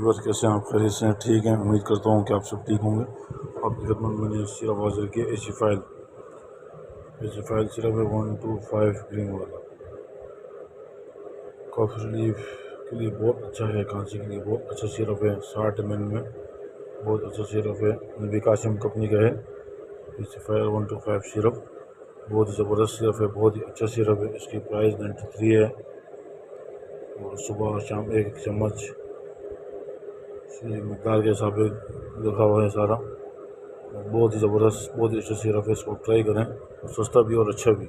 बस कैसे हैं आप? खैरियत से हैं? ठीक हैं? उम्मीद करता हूँ कि आप सब ठीक होंगे। आपकी खिदमत में मैंने सिरप हाजिर किया एसी फाइल सिरप है 125 ग्रीन वाला। कफ रिलीफ के लिए बहुत अच्छा है, खांसी के लिए बहुत अच्छा सिरप है। 60 ml में बहुत अच्छा सिरप है। नबी कासिम कंपनी का है एसी फाइल 125 सिरप। बहुत ही ज़बरदस्त सिरप है, बहुत ही अच्छा सिरप है। इसकी प्राइस 93 है और सुबह शाम एक चम्मच मकदार के हिसाब से लिखा हुआ है सारा। बहुत ही ज़बरदस्त, बहुत ही अच्छा सिरप है। इसको ट्राई करें, सस्ता भी और अच्छा भी।